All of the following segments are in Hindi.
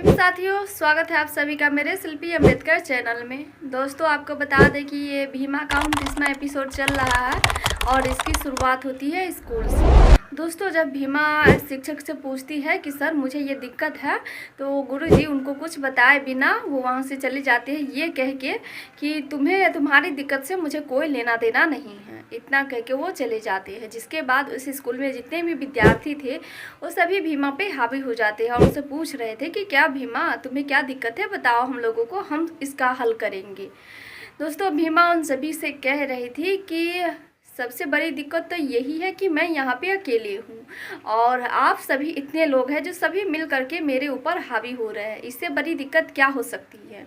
साथियों, स्वागत है आप सभी का मेरे शिल्पी अम्बेडकर चैनल में। दोस्तों, आपको बता दें कि ये भीमा का 29वां एपिसोड चल रहा है और इसकी शुरुआत होती है स्कूल से। दोस्तों, जब भीमा शिक्षक से पूछती है कि सर मुझे ये दिक्कत है, तो गुरुजी उनको कुछ बताए बिना वो वहाँ से चले जाते हैं ये कह के कि तुम्हारी दिक्कत से मुझे कोई लेना देना नहीं है। इतना कह के वो चले जाते हैं, जिसके बाद उस स्कूल में जितने भी विद्यार्थी थे वो सभी भीमा पे हावी हो जाते हैं और उनसे पूछ रहे थे कि क्या भीमा, तुम्हें क्या दिक्कत है, बताओ हम लोगों को, हम इसका हल करेंगे। दोस्तों, भीमा उन सभी से कह रही थी कि सबसे बड़ी दिक्कत तो यही है कि मैं यहाँ पे अकेले हूँ और आप सभी इतने लोग हैं जो सभी मिल करके मेरे ऊपर हावी हो रहे हैं। इससे बड़ी दिक्कत क्या हो सकती है।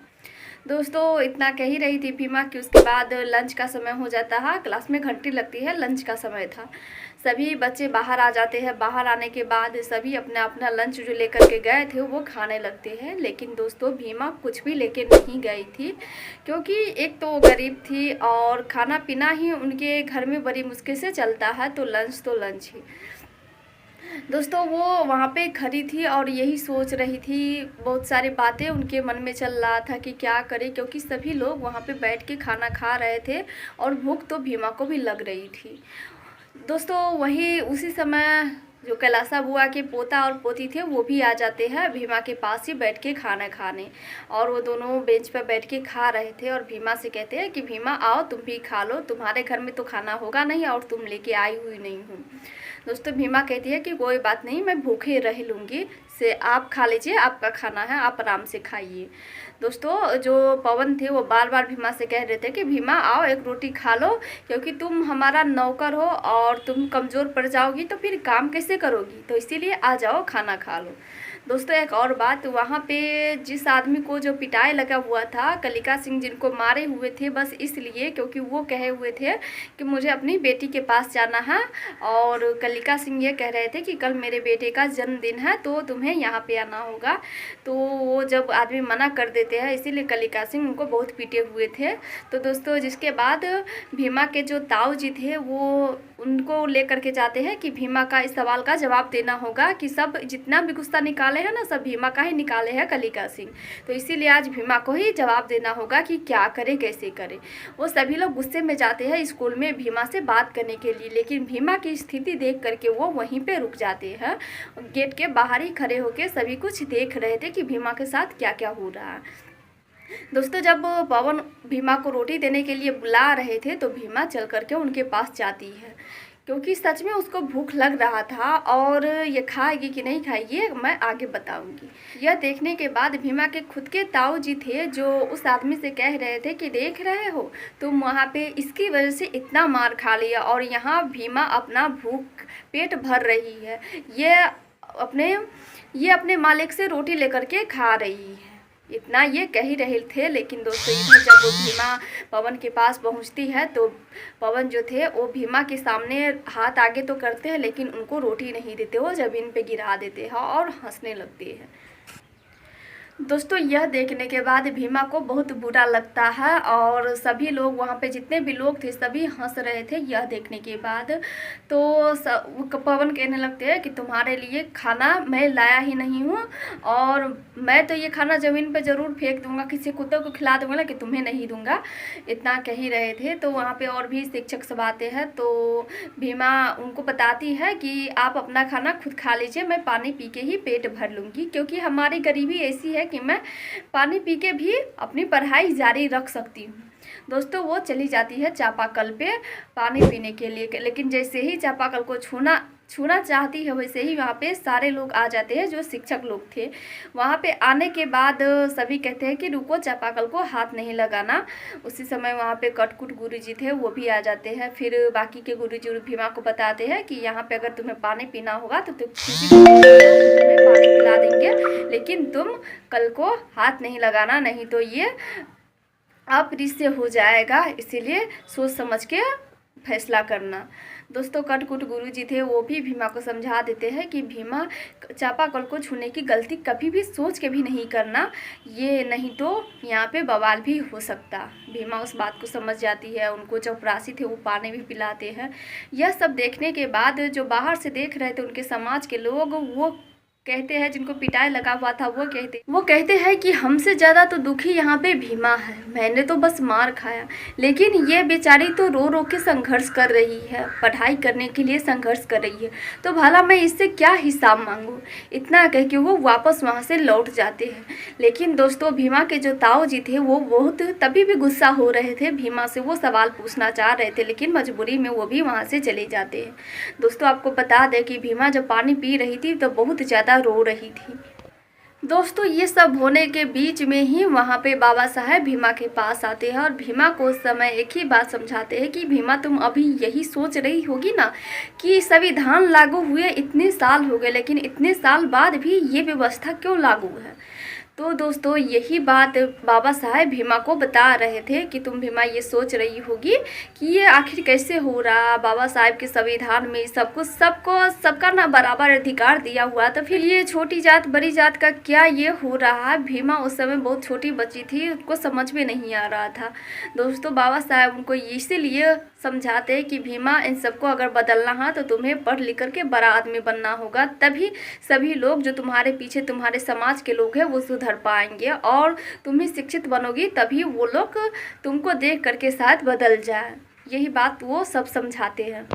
दोस्तों, इतना कह ही रही थी भीमा कि उसके बाद लंच का समय हो जाता है। क्लास में घंटी लगती है, लंच का समय था। सभी बच्चे बाहर आ जाते हैं। बाहर आने के बाद सभी अपना अपना लंच जो लेकर के गए थे वो खाने लगते हैं। लेकिन दोस्तों, भीमा कुछ भी लेके नहीं गई थी, क्योंकि एक तो गरीब थी और खाना पीना ही उनके घर में बड़ी मुश्किल से चलता है, तो लंच ही। दोस्तों, वो वहाँ पे खड़ी थी और यही सोच रही थी, बहुत सारी बातें उनके मन में चल रहा था कि क्या करे, क्योंकि सभी लोग वहाँ पे बैठ के खाना खा रहे थे और भूख तो भीमा को भी लग रही थी। दोस्तों, वही उसी समय जो कैलासा बुआ के पोता और पोती थे वो भी आ जाते हैं भीमा के पास ही बैठ के खाना खाने, और वो दोनों बेंच पर बैठ के खा रहे थे और भीमा से कहते हैं कि भीमा आओ, तुम भी खा लो, तुम्हारे घर में तो खाना होगा नहीं और तुम लेके आई हुई नहीं हूँ। दोस्तों, भीमा कहती है कि कोई बात नहीं, मैं भूखे रह लूँगी, से आप खा लीजिए, आपका खाना है, आप आराम से खाइए। दोस्तों, जो पवन थे वो बार बार भीमा से कह रहे थे कि भीमा आओ, एक रोटी खा लो, क्योंकि तुम हमारा नौकर हो और तुम कमज़ोर पड़ जाओगी तो फिर काम कैसे करोगी, तो इसीलिए आ जाओ, खाना खा लो। दोस्तों, एक और बात, वहाँ पे जिस आदमी को जो पिटाई लगा हुआ था, कलिका सिंह, जिनको मारे हुए थे बस इसलिए क्योंकि वो कहे हुए थे कि मुझे अपनी बेटी के पास जाना है, और कलिका सिंह ये कह रहे थे कि कल मेरे बेटे का जन्मदिन है तो तुम्हें यहाँ पे आना होगा। तो वो जब आदमी मना कर देते हैं, इसीलिए कलिका सिंह उनको बहुत पीटे हुए थे। तो दोस्तों, जिसके बाद भीमा के जो ताऊ जी थे वो उनको लेकर के जाते हैं कि भीमा का इस सवाल का जवाब देना होगा कि सब जितना भी गुस्सा निकाले हैं ना, सब भीमा का ही निकाले हैं कलिका सिंह, तो इसीलिए आज भीमा को ही जवाब देना होगा कि क्या करे, कैसे करे। वो सभी लोग गुस्से में जाते हैं स्कूल में भीमा से बात करने के लिए, लेकिन भीमा की स्थिति देख करके वो वहीं पे रुक जाते हैं। गेट के बाहर ही खड़े होकर सभी कुछ देख रहे थे कि भीमा के साथ क्या क्या हो रहा है। दोस्तों, जब पवन भीमा को रोटी देने के लिए बुला रहे थे तो भीमा चल करके उनके पास जाती है, क्योंकि सच में उसको भूख लग रहा था और ये खाएगी कि नहीं खाएगी मैं आगे बताऊंगी। यह देखने के बाद भीमा के खुद के ताऊ जी थे जो उस आदमी से कह रहे थे कि देख रहे हो, तुम वहाँ पे इसकी वजह से इतना मार खा लिया और यहाँ भीमा अपना भूख पेट भर रही है, ये अपने मालिक से रोटी लेकर के खा रही है। इतना ये कह ही रहे थे। लेकिन दोस्तों, इधर जब वो भीमा पवन के पास पहुंचती है तो पवन जो थे वो भीमा के सामने हाथ आगे तो करते हैं, लेकिन उनको रोटी नहीं देते, वो ज़मीन पे गिरा देते हैं और हंसने लगते हैं। दोस्तों, यह देखने के बाद भीमा को बहुत बुरा लगता है और सभी लोग वहाँ पे जितने भी लोग थे सभी हंस रहे थे यह देखने के बाद। तो पवन कहने लगते हैं कि तुम्हारे लिए खाना मैं लाया ही नहीं हूँ और मैं तो ये खाना ज़मीन पे ज़रूर फेंक दूंगा, किसी कुत्ते को खिला दूंगा, कि तुम्हें नहीं दूंगा। इतना कह ही रहे थे। तो वहाँ पे और भी शिक्षक सब आते हैं, तो भीमा उनको बताती है कि आप अपना खाना खुद खा लीजिए, मैं पानी पी के ही पेट भर लूँगी, क्योंकि हमारी गरीबी ऐसी है कि मैं पानी पी के भी अपनी पढ़ाई जारी रख सकती हूँ। दोस्तों, वो चली जाती है चापाकल पे पानी पीने के लिए, लेकिन जैसे ही चापाकल को छूना चाहती है वैसे ही वहाँ पे सारे लोग आ जाते हैं जो शिक्षक लोग थे। वहाँ पे आने के बाद सभी कहते हैं कि रुको, चापाकल को हाथ नहीं लगाना। उसी समय वहाँ पे कटकुट गुरुजी थे, वो भी आ जाते हैं। फिर बाकी के गुरुजी भीमा को बताते हैं कि यहाँ पे अगर तुम्हें पानी पीना होगा तो किसी को तुम्हें पानी पिला देंगे, लेकिन तुम कल को हाथ नहीं लगाना, नहीं तो ये अप्रिय हो जाएगा, इसीलिए सोच समझ के फैसला करना। दोस्तों, कटकुट गुरुजी थे, वो भी भीमा को समझा देते हैं कि भीमा, चापाकल को छूने की गलती कभी भी सोच के भी नहीं करना, ये नहीं तो यहाँ पे बवाल भी हो सकता। भीमा उस बात को समझ जाती है। उनको चपरासी थे वो पानी भी पिलाते हैं। यह सब देखने के बाद जो बाहर से देख रहे थे उनके समाज के लोग, वो कहते हैं, जिनको पिटाई लगा हुआ था, वो कहते हैं कि हमसे ज़्यादा तो दुखी यहाँ पे भीमा है, मैंने तो बस मार खाया, लेकिन ये बेचारी तो रो रो के संघर्ष कर रही है, पढ़ाई करने के लिए संघर्ष कर रही है, तो भला मैं इससे क्या हिसाब मांगूँ। इतना कह के वो वापस वहाँ से लौट जाते हैं। लेकिन दोस्तों, भीमा के जो ताऊ जी थे वो बहुत तभी भी गुस्सा हो रहे थे भीमा से, वो सवाल पूछना चाह रहे थे, लेकिन मजबूरी में वो भी वहाँ से चले जाते हैं। दोस्तों, आपको बता दें कि भीमा जब पानी पी रही थी तो बहुत ज़्यादा रो रही थी। दोस्तों, ये सब होने के बीच में ही वहाँ पे बाबा साहेब भीमा के पास आते हैं और भीमा को उस समय एक ही बात समझाते हैं कि भीमा, तुम अभी यही सोच रही होगी ना कि संविधान लागू हुए इतने साल हो गए, लेकिन इतने साल बाद भी ये व्यवस्था क्यों लागू है। तो दोस्तों, यही बात बाबा साहेब भीमा को बता रहे थे कि तुम भीमा ये सोच रही होगी कि ये आखिर कैसे हो रहा। बाबा साहेब के संविधान में सबका ना बराबर अधिकार दिया हुआ, तो फिर ये छोटी जात बड़ी जात का क्या ये हो रहा है। भीमा उस समय बहुत छोटी बच्ची थी, उसको समझ में नहीं आ रहा था। दोस्तों, बाबा साहेब उनको इसीलिए समझाते हैं कि भीमा, इन सबको अगर बदलना है तो तुम्हें पढ़ लिख कर के बड़ा आदमी बनना होगा, तभी सभी लोग जो तुम्हारे पीछे तुम्हारे समाज के लोग हैं वो सुधर पाएंगे, और तुम ही शिक्षित बनोगी तभी वो लोग तुमको देख करके शायद बदल जाए। यही बात वो सब समझाते हैं।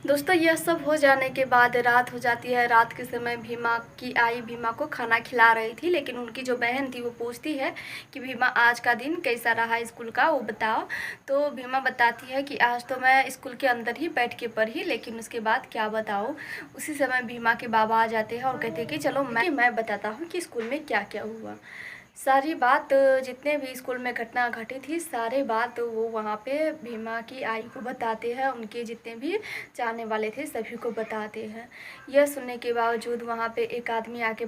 दोस्तों, यह सब हो जाने के बाद रात हो जाती है। रात के समय भीमा की आई भीमा को खाना खिला रही थी, लेकिन उनकी जो बहन थी वो पूछती है कि भीमा, आज का दिन कैसा रहा स्कूल का, वो बताओ। तो भीमा बताती है कि आज तो मैं स्कूल के अंदर ही बैठ के पढ़ी, लेकिन उसके बाद क्या बताओ। उसी समय भीमा के बाबा आ जाते हैं और कहते हैं कि चलो मैं बताता हूँ कि स्कूल में क्या क्या हुआ। सारी बात, जितने भी स्कूल में घटना घटी थी, सारे बात वो वहाँ पे भीमा की आई को बताते हैं, उनके जितने भी चाहने वाले थे सभी को बताते हैं। यह सुनने के बावजूद वहाँ पे एक आदमी आके